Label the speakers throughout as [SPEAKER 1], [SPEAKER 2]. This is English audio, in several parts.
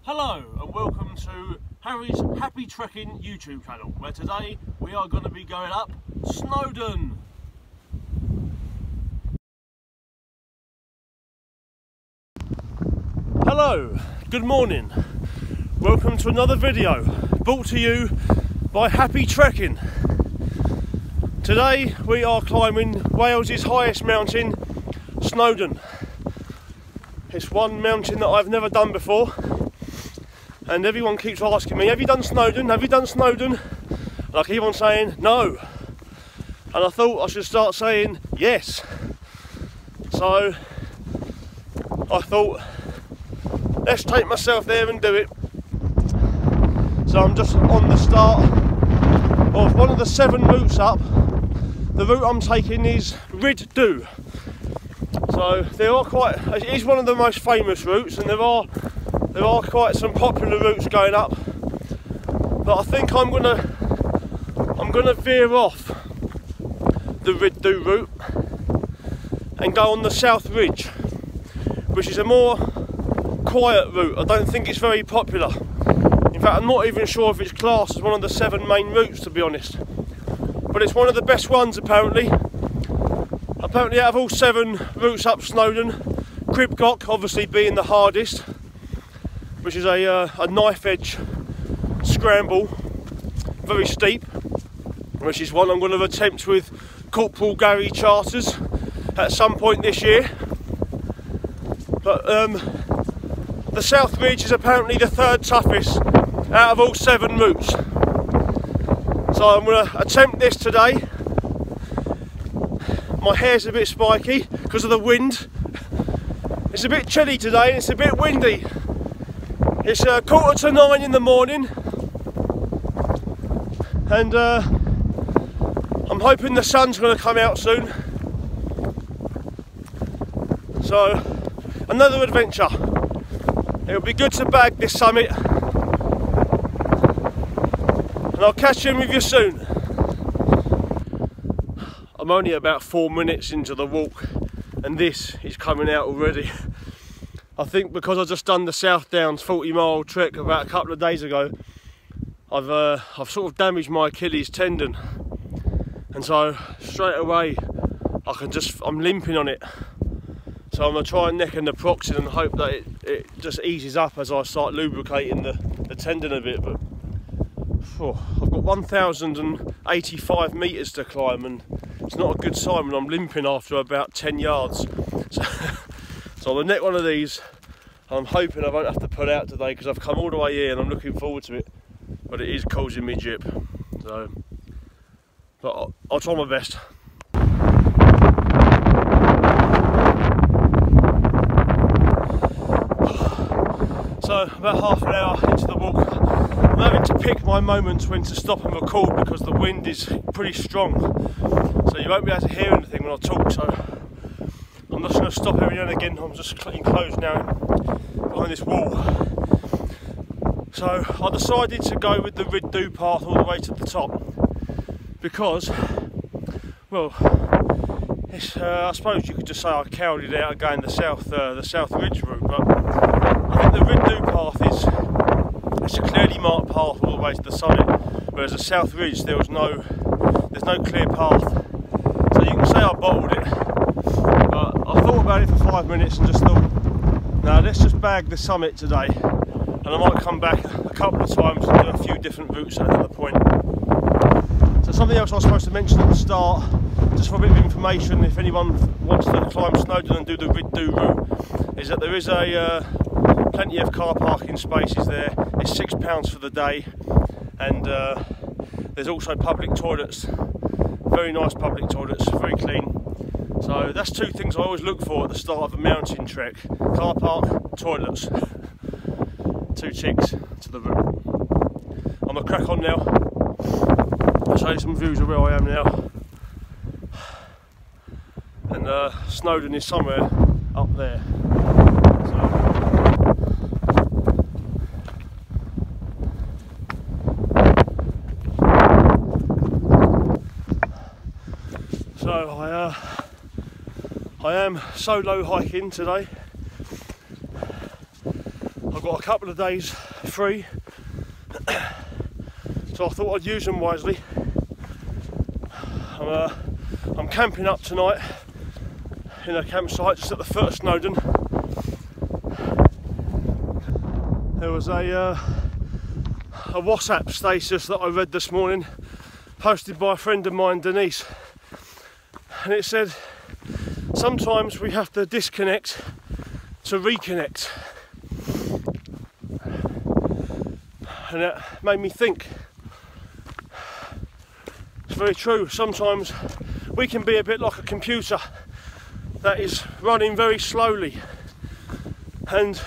[SPEAKER 1] Hello and welcome to Harry's Happy Trekking YouTube channel, where today we are going to be going up Snowdon. Hello, good morning. Welcome to another video brought to you by Happy Trekking. Today we are climbing Wales's highest mountain, Snowdon. It's one mountain that I've never done before, and everyone keeps asking me, have you done Snowdon? Have you done Snowdon? And I keep on saying no. And I thought I should start saying yes. So I thought, let's take myself there and do it. So I'm just on the start of one of the 7 routes up. The route I'm taking is Rhyd. So it is one of the most famous routes, and there are quite some popular routes going up. But I think I'm gonna veer off the Rhyd route and go on the South Ridge, which is a more quiet route. I don't think it's very popular. In fact, I'm not even sure if it's classed as one of the 7 main routes, to be honest. But it's one of the best ones apparently. Apparently out of all 7 routes up Snowdon, Cribcock obviously being the hardest, which is a knife edge scramble, very steep, which is one I'm going to attempt with Corporal Gary Charters at some point this year. But the South Ridge is apparently the 3rd toughest out of all 7 routes. So I'm going to attempt this today. My hair's a bit spiky because of the wind. It's a bit chilly today and it's a bit windy. It's 8:45 in the morning, and I'm hoping the sun's going to come out soon. So, another adventure. It'll be good to bag this summit, and I'll catch in with you soon. I'm only about 4 minutes into the walk and this is coming out already. I think because I've just done the South Downs 40-mile trek about a couple of days ago, I've sort of damaged my Achilles tendon, and so straight away I'm limping on it. So I'm going to try and neck and naproxen and hope that it just eases up as I start lubricating the tendon a bit. But I've got 1,085 metres to climb, and it's not a good sign when I'm limping after about 10 yards. So I'm going to neck one of these, and I'm hoping I won't have to pull out today because I've come all the way here and I'm looking forward to it. But it is causing me jip. So, but I'll try my best. So about half an hour into the walk, I'm having to pick my moments when to stop and record because the wind is pretty strong. So you won't be able to hear anything when I talk, so I'm just going to stop every now and again. I'm just enclosed now behind this wall. So I decided to go with the Rhyd path all the way to the top because, well, I suppose you could just say I cowed it out going the South Ridge route, but I think the Rhyd path it's a clearly marked path all the way to the summit, whereas the South Ridge there's no clear path. So you can say I bottled it, but I thought about it for 5 minutes and just thought, now let's just bag the summit today, and I might come back a couple of times and do a few different routes at another point. So something else I was supposed to mention at the start, just for a bit of information, if anyone wants to climb Snowdon and do the Rhyd route, is that there is plenty of car parking spaces there. It's £6 for the day, and there's also public toilets, very nice public toilets, very clean. So that's 2 things I always look for at the start of a mountain trek: car park, toilets. 2 ticks to the route. I'm gonna crack on now. I'll show you some views of where I am now. And Snowdon is somewhere up there. So I am solo hiking today. I've got got a couple of days free, so I thought I'd use them wisely. I'm camping up tonight in a campsite just at the foot of Snowdon. There was a WhatsApp status that I read this morning, posted by a friend of mine, Denise, and it said sometimes we have to disconnect to reconnect, and that made me think. It's very true. Sometimes we can be a bit like a computer that is running very slowly, and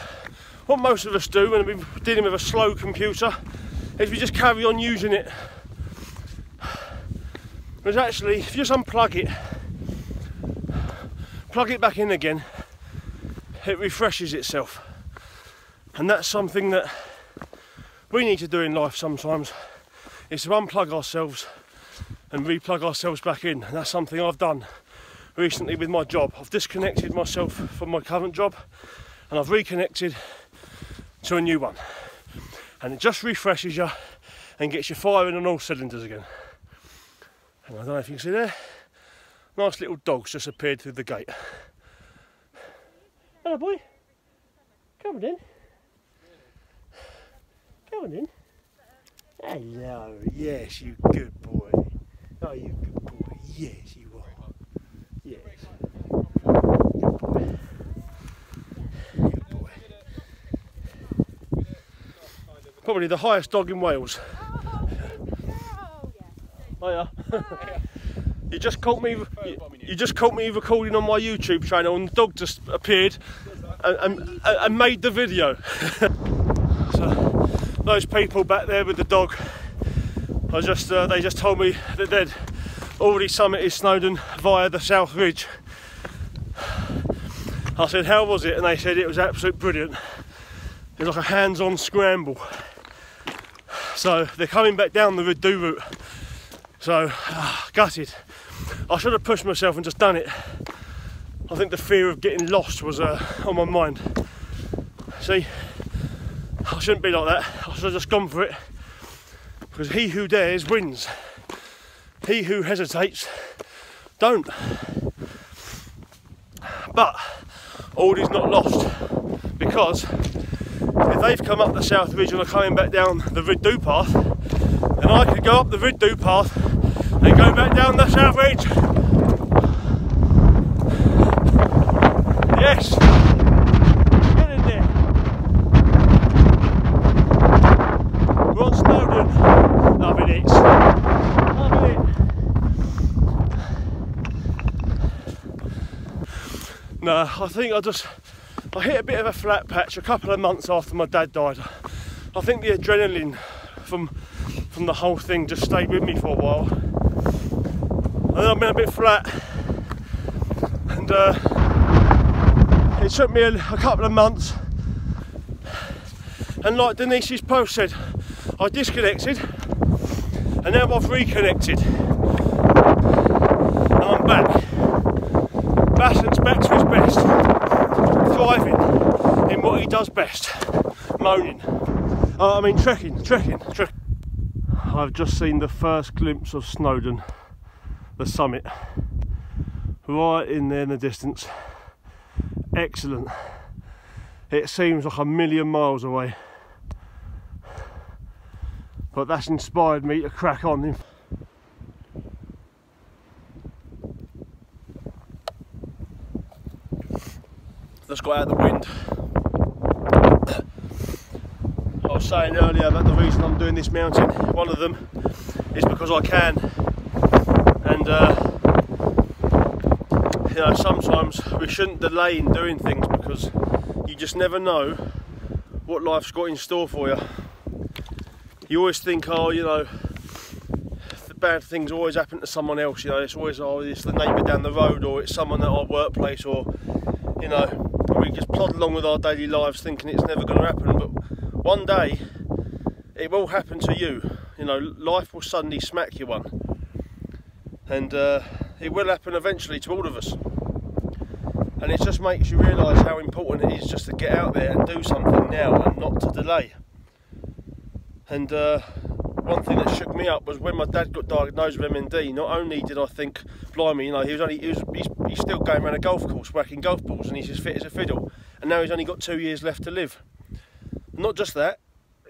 [SPEAKER 1] what most of us do when we're dealing with a slow computer is we just carry on using it. Whereas actually, if you just unplug it, plug it back in again, it refreshes itself. And that's something that we need to do in life sometimes, is to unplug ourselves and replug ourselves back in. And that's something I've done recently with my job. I've disconnected myself from my current job and I've reconnected to a new one. And it just refreshes you and gets you firing on all cylinders again. And I don't know if you can see there, nice little dog's just appeared through the gate. Hello boy, come on in. Come on in. Hello, yes you good boy. Oh you good boy, yes you are. Yes. Good boy. Good boy. Probably the highest dog in Wales. Oh yeah. You just caught me recording on my YouTube channel, and the dog just appeared and made the video. So those people back there with the dog, they just told me that they'd already summited Snowdon via the South Ridge. I said, how was it? And they said it was absolutely brilliant. It was like a hands-on scramble. So they're coming back down the Rhyd route. So, gutted. I should have pushed myself and just done it. I think the fear of getting lost was on my mind. See, I shouldn't be like that. I should have just gone for it. Because he who dares wins. He who hesitates, don't. But all is not lost. Because if they've come up the South Ridge and are coming back down the Rhyd path, then I could go up the Rhyd path and go back down the South Ridge. Yes! Get in there! We're on Snowdon. Loving it. Loving it. No, I think I hit a bit of a flat patch a couple of months after my dad died. I think the adrenaline from the whole thing just stayed with me for a while. And then I've been a bit flat, and it took me a couple of months, and like Denise's post said, I disconnected and now I've reconnected and I'm back. Bassan's back to his best, thriving in what he does best, moaning. Trekking. I've just seen the first glimpse of Snowdon, the summit, right in there in the distance. Excellent. It seems like a million miles away, but that's inspired me to crack on. Just got out of the wind. I was saying earlier about the reason I'm doing this mountain. One of them is because I can, and you know, sometimes we shouldn't delay in doing things because you just never know what life's got in store for you. You always think, oh, you know, the bad things always happen to someone else. You know, it's always, oh, it's the neighbour down the road, or it's someone at our workplace, or, you know, we just plod along with our daily lives thinking it's never going to happen. But one day it will happen to you. You know, life will suddenly smack you one, and it will happen eventually to all of us. And it just makes you realise how important it is just to get out there and do something now and not to delay. And one thing that shook me up was when my dad got diagnosed with MND. Not only did I think, blimey, you know, he's still going around a golf course whacking golf balls and he's as fit as a fiddle, and now he's only got 2 years left to live. Not just that,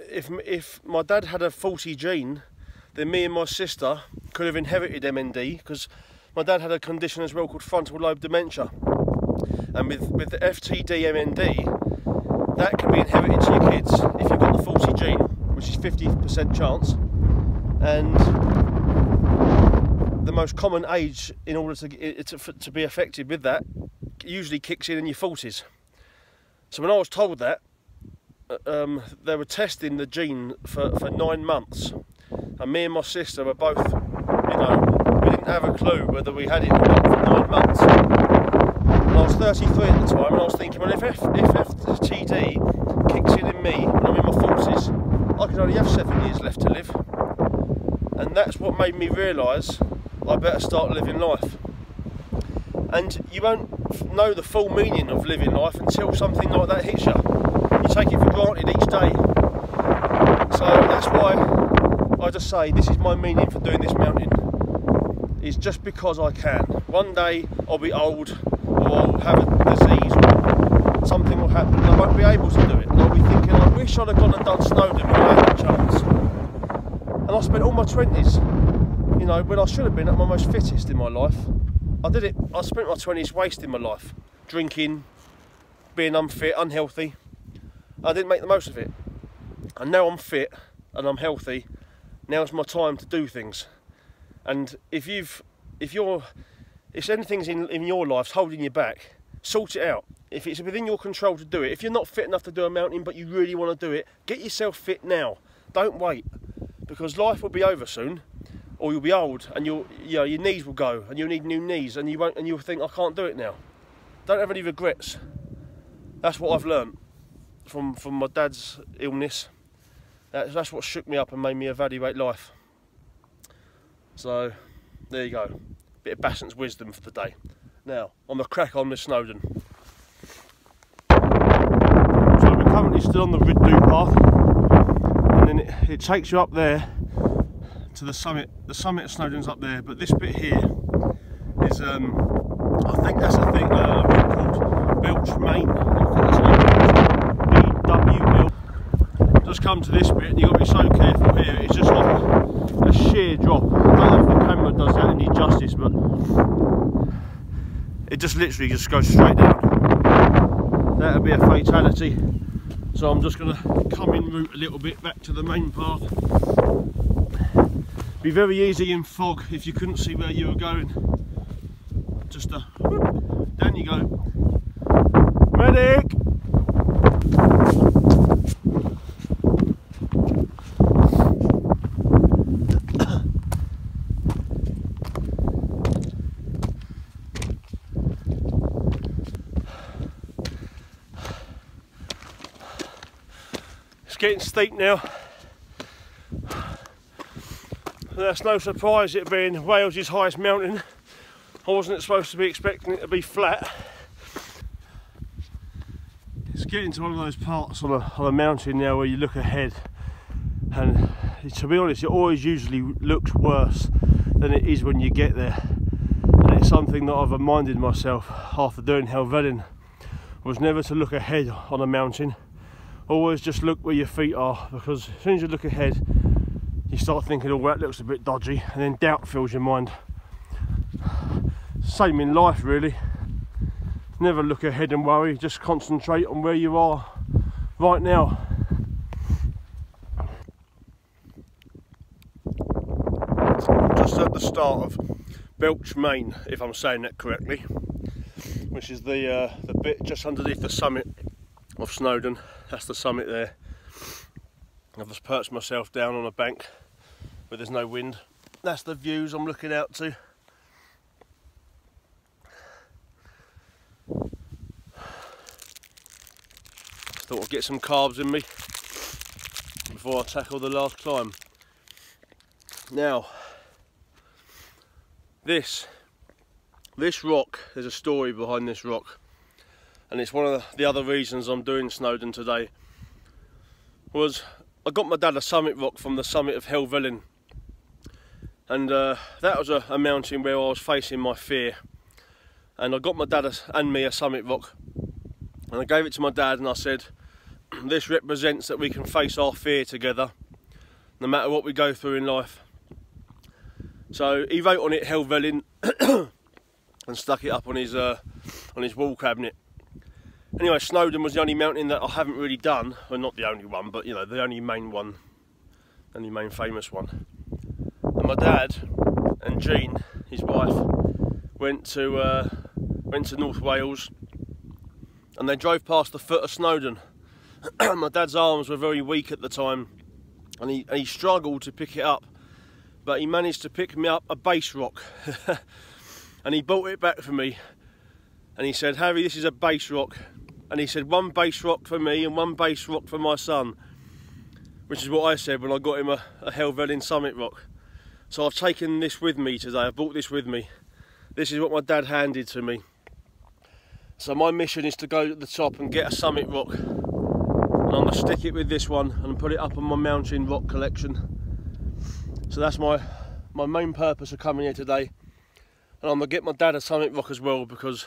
[SPEAKER 1] if my dad had a faulty gene, then me and my sister could have inherited MND, because my dad had a condition as well called frontal lobe dementia. And with the FTD MND, that can be inherited to your kids if you've got the faulty gene, which is 50% chance. And the most common age in order to be affected with that usually kicks in your 40s. So when I was told that, they were testing the gene for 9 months, and me and my sister were both, you know, we didn't have a clue whether we had it or not for 9 months. And I was 33 at the time, and I was thinking, well, if FTD kicks in me when I'm in my 40s, I can only have 7 years left to live. And that's what made me realise I better start living life. And you won't know the full meaning of living life until something like that hits you. You take it for granted each day. So that's why I just say this is my meaning for doing this mountain. Is just because I can. One day I'll be old, or I'll have a disease, or something will happen and I won't be able to do it. And I'll be thinking, I wish I'd have gone and done Snowdon when I had the chance. And I spent all my 20s, you know, when I should have been at my most fittest in my life. I spent my 20s wasting my life, drinking, being unfit, unhealthy. I didn't make the most of it. And now I'm fit and I'm healthy. Now's my time to do things. And if anything's in your life holding you back, sort it out. If it's within your control to do it, if you're not fit enough to do a mountain but you really want to do it, get yourself fit now. Don't wait, because life will be over soon, or you'll be old and your knees will go and you'll need new knees, and you'll think, I can't do it now. Don't have any regrets. That's what I've learned from my dad's illness. That's what shook me up and made me evaluate life. So there you go, bit of Bassant's wisdom for the day. Now I'm gonna crack on with Snowdon. So we're currently still on the Rhyd path, and then it takes you up there to the summit. The summit of Snowdon's up there, but this bit here is I think that's a thing called Belch Main. BWL. Just come to this bit and you've got to be so careful here. It's just like a sheer drop. I don't know if the camera does that any justice, but it just literally just goes straight down. That'll be a fatality. So I'm just going to come in route a little bit back to the main path. Be very easy in fog if you couldn't see where you were going. Just whoop, down you go. Medic! It's getting steep now. That's no surprise, it being Wales's highest mountain. I wasn't supposed to be expecting it to be flat. It's getting to one of those parts on a mountain now where you look ahead, and to be honest, it always usually looks worse than it is when you get there. And it's something that I've reminded myself after doing Helvellyn, was never to look ahead on a mountain. Always just look where your feet are, because as soon as you look ahead, you start thinking, oh, that looks a bit dodgy, and then doubt fills your mind. Same in life, really. Never look ahead and worry, just concentrate on where you are right now. I'm just at the start of Belch Main, if I'm saying that correctly, which is the bit just underneath the summit of Snowdon. That's the summit there. I've just perched myself down on a bank where there's no wind. That's the views I'm looking out to. Thought I'd get some carbs in me before I tackle the last climb. Now, this rock, there's a story behind this rock. and it's one of the other reasons I'm doing Snowdon today, was I got my dad a summit rock from the summit of Helvellyn, and that was a mountain where I was facing my fear, and I got my dad and me a summit rock, and I gave it to my dad and I said, this represents that we can face our fear together no matter what we go through in life. So he wrote on it Helvellyn and stuck it up on his wall cabinet. Anyway, Snowdon was the only mountain that I haven't really done. Well, not the only one, but you know, the only main one, only main famous one. And my dad and Jean, his wife, went to North Wales, and they drove past the foot of Snowdon. My dad's arms were very weak at the time, and he struggled to pick it up, but he managed to pick me up a base rock. And he brought it back for me, and he said, Harry, this is a base rock. And he said, one base rock for me and one base rock for my son, which is what I said when I got him a Helvellyn summit rock. So I've taken this with me today, I've brought this with me. This is what my dad handed to me. So my mission is to go to the top and get a summit rock, and I'm going to stick it with this one and put it up on my mountain rock collection. So that's my main purpose of coming here today. And I'm going to get my dad a summit rock as well, because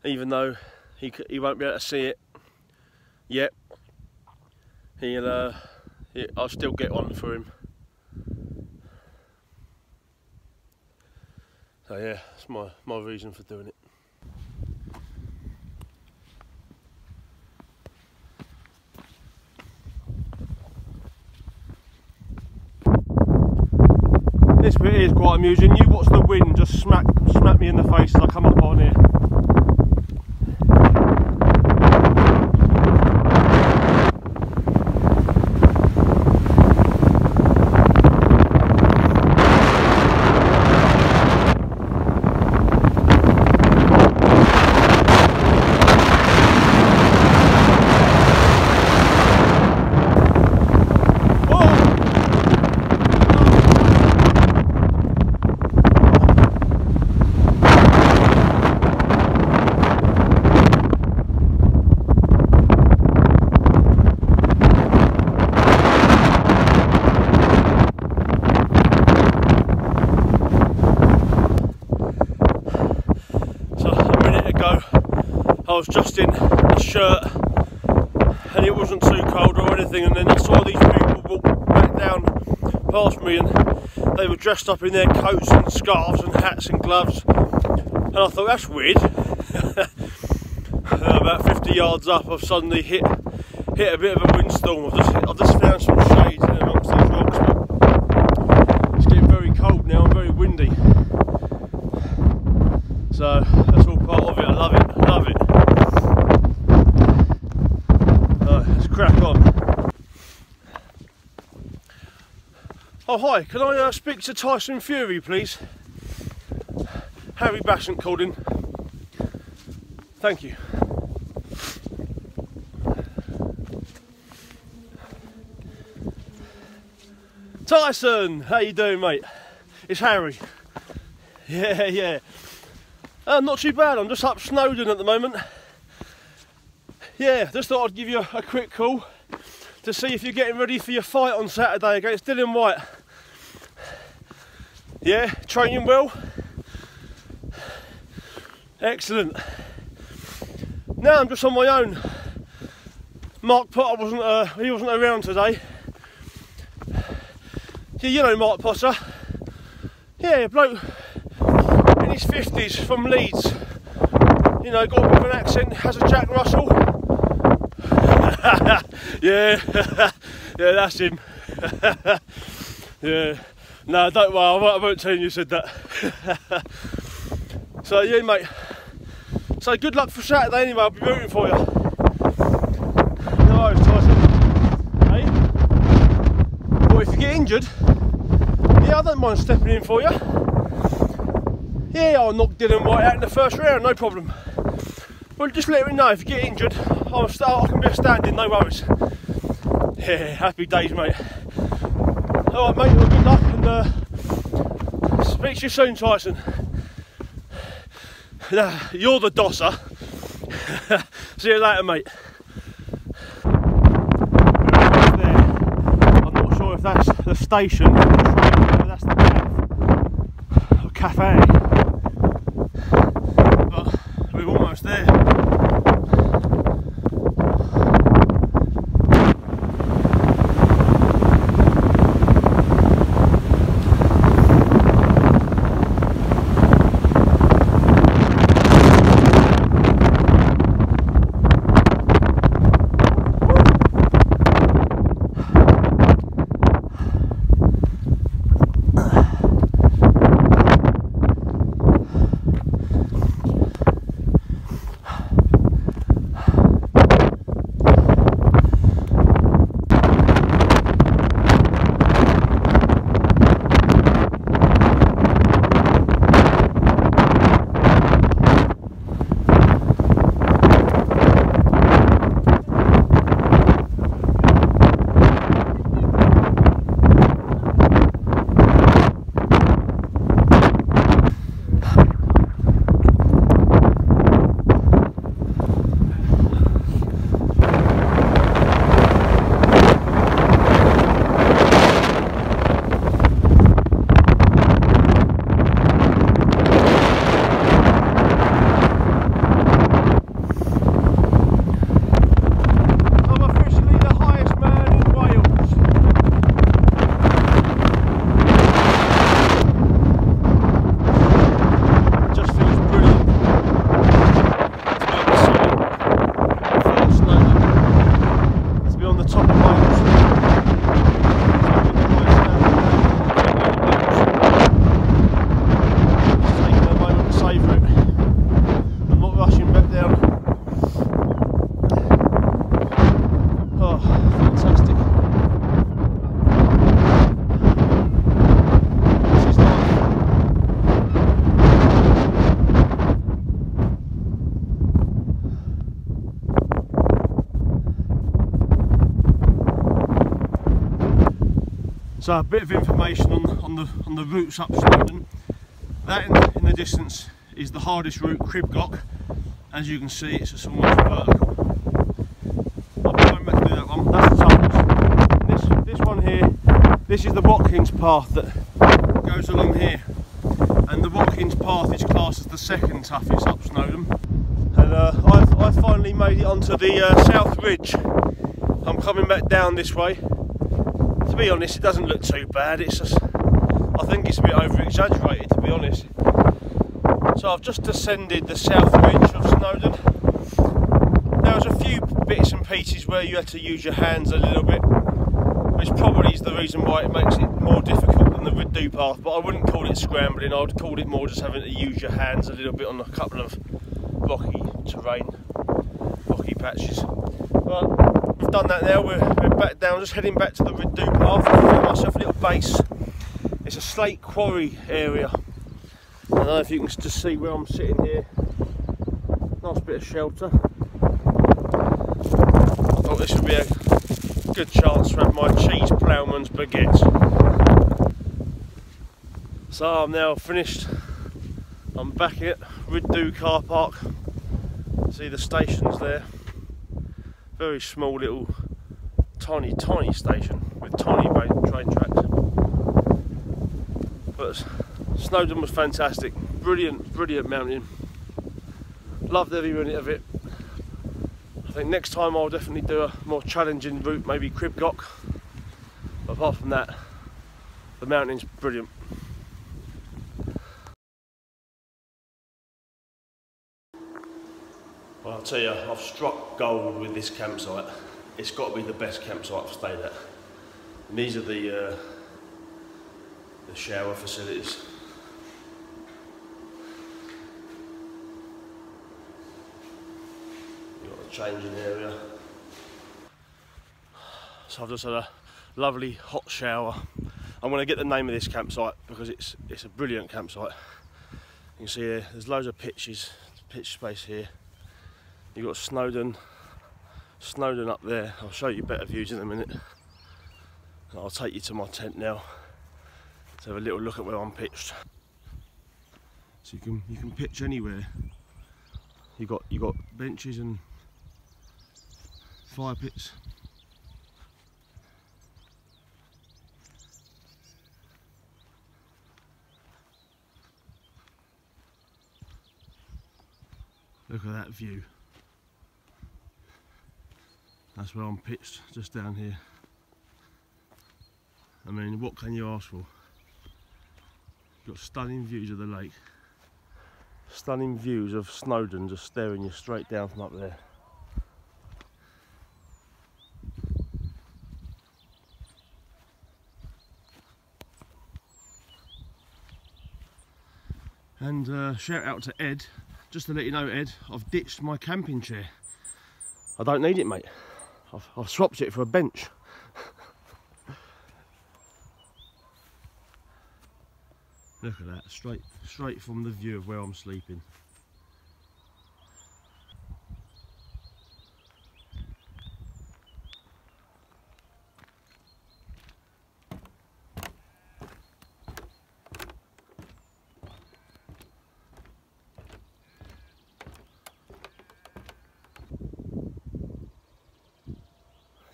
[SPEAKER 1] even though he won't be able to see it yet, I'll still get one for him. So yeah, that's my reason for doing it. This bit is quite amusing. You watch the wind just smack me in the face as I come up on here. I was just in a shirt and it wasn't too cold or anything, and then I saw these people walk back down past me, and they were dressed up in their coats and scarves and hats and gloves, and I thought, that's weird. About 50 yards up, I've suddenly hit a bit of a windstorm. I've just found some shade in amongst these rocks, but it's getting very cold now and very windy. So that's all part of it. I love it, love it. Right, let's crack on. Oh hi, can I speak to Tyson Fury please? Harry Bassant called in. Thank you. Tyson, how you doing mate? It's Harry. Yeah. Not too bad, I'm just up Snowdon at the moment. Yeah, just thought I'd give you a quick call to see if you're getting ready for your fight on Saturday against Dylan White. Yeah, training well? Excellent. Now I'm just on my own. Mark Potter wasn't around today. Yeah, you know Mark Potter. Yeah, bloke in his 50s from Leeds. You know, got a bit of an accent, has a Jack Russell. Yeah, yeah, that's him. Yeah, no, don't worry, I won't tell you said that. So yeah, mate. So good luck for Saturday anyway. I'll be rooting for you. No worries, Tyson. Hey, well, if you get injured, yeah, I don't mind stepping in for you. Yeah, I'll knock Dylan White out in the first round, no problem. Well, just let me know if you get injured. I can be a stand-in, no worries. Yeah, happy days, mate. Alright, mate, well, good luck, and speak to you soon, Tyson. Nah, you're the dosser. See you later, mate. There. I'm not sure if that's the station or the train, but that's the cafe. Or cafe. But we're almost there. So a bit of information on the routes up Snowdon. That in the distance is the hardest route, Cribgock. As you can see, it's just almost vertical. I'll be going back to do that one. That's the toughest. This one here, this is the Watkins path that goes along here, and the Watkins path is classed as the second toughest up Snowdon. And I finally made it onto the South Ridge. I'm coming back down this way. To be honest, it doesn't look too bad. It's just, I think it's a bit over exaggerated, to be honest. So I've just descended the South Ridge of Snowdon. There was a few bits and pieces where you had to use your hands a little bit, which probably is the reason why it makes it more difficult than the Rhyd path, but I wouldn't call it scrambling. I would call it more just having to use your hands a little bit on a couple of rocky terrain, rocky patches. But we've done that now, we're back down, just heading back to the Rhyd path. I've got myself a little base. It's a slate quarry area. I don't know if you can just see where I'm sitting here. Nice bit of shelter. I thought this would be a good chance to have my cheese ploughman's baguette. So I'm now finished. I'm back at Rhyd car park. See the stations there. Very small little tiny station with tiny train tracks. But Snowdon was fantastic, brilliant mountain. Loved every minute of it. I think next time I'll definitely do a more challenging route, maybe Cribgock. But apart from that, the mountain's brilliant. Well, I'll tell you, I've struck gold with this campsite. It's got to be the best campsite I've stayed at. And these are the shower facilities. You've got the changing area. So I've just had a lovely hot shower. I'm going to get the name of this campsite because it's a brilliant campsite. You can see here, there's loads of pitch space here. You've got Snowdon up there. I'll show you better views in a minute. And I'll take you to my tent now to have a little look at where I'm pitched. So you can pitch anywhere. You got benches and fire pits. Look at that view. That's where I'm pitched, just down here. I mean, what can you ask for? You've got stunning views of the lake. Stunning views of Snowdon just staring you straight down from up there. And shout out to Ed. Just to let you know, Ed, I've ditched my camping chair. I don't need it, mate. I've swapped it for a bench. Look at that, straight from the view of where I'm sleeping.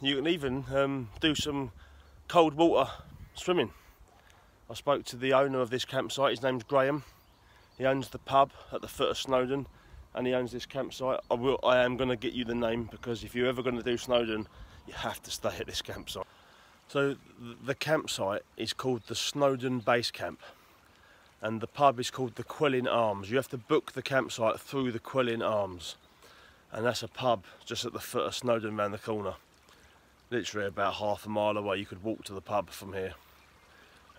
[SPEAKER 1] You can even do some cold water swimming. I spoke to the owner of this campsite. His name's Graham. He owns the pub at the foot of Snowdon, and he owns this campsite. I am going to get you the name, because if you're ever going to do Snowdon, you have to stay at this campsite. So the campsite is called the Snowdon Base Camp, and the pub is called the Quelling Arms. You have to book the campsite through the Quelling Arms, and that's a pub just at the foot of Snowdon round the corner. Literally about half a mile away. You could walk to the pub from here.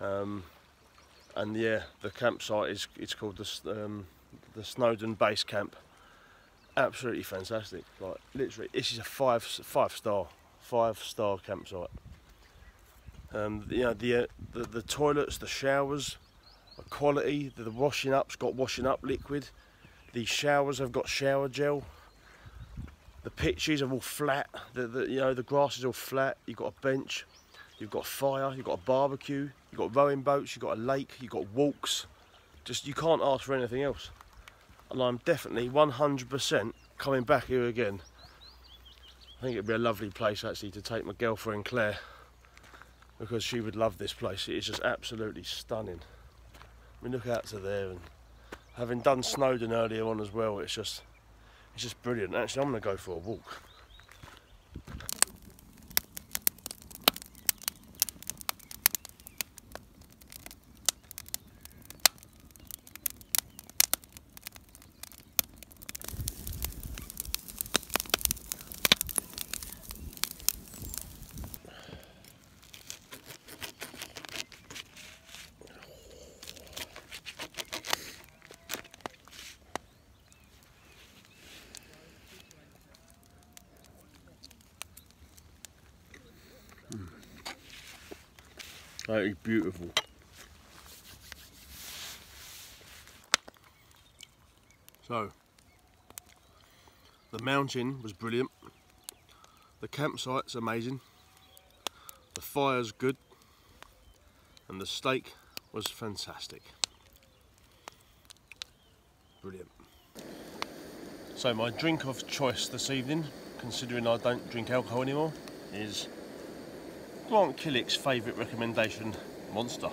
[SPEAKER 1] And yeah, the campsite is called the Snowdon Base Camp. Absolutely fantastic. Like literally, this is a five star campsite. You know, the toilets, the showers, the quality. The washing up's got washing up liquid. The showers have got shower gel. The pitches are all flat. You know, the grass is all flat. You've got a bench. You've got fire. You've got a barbecue. You've got rowing boats. You've got a lake. You've got walks. Just, you can't ask for anything else. And I'm definitely 100% coming back here again. I think it'd be a lovely place actually to take my girlfriend Claire, because she would love this place. It is just absolutely stunning. I mean, look out to there, and having done Snowdon earlier on as well, it's just brilliant. Actually, I'm going to go for a walk. That is beautiful. So, the mountain was brilliant. The campsite's amazing. The fire's good. And the steak was fantastic. Brilliant. So my drink of choice this evening, considering I don't drink alcohol anymore, is Grant Killick's favourite recommendation, Monster.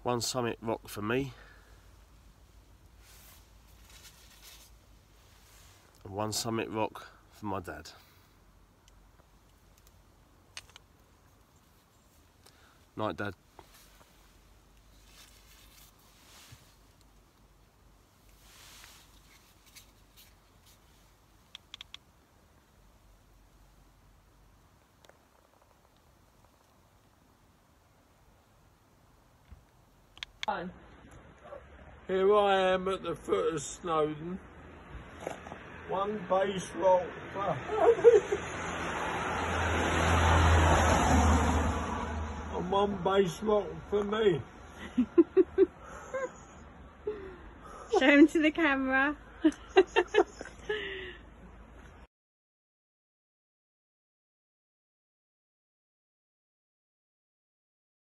[SPEAKER 1] One summit rock for me. And one summit rock for my dad. Night, Dad.
[SPEAKER 2] Here I am at the foot of Snowdon. One base rock and one base rock for me.
[SPEAKER 3] Show him to the camera.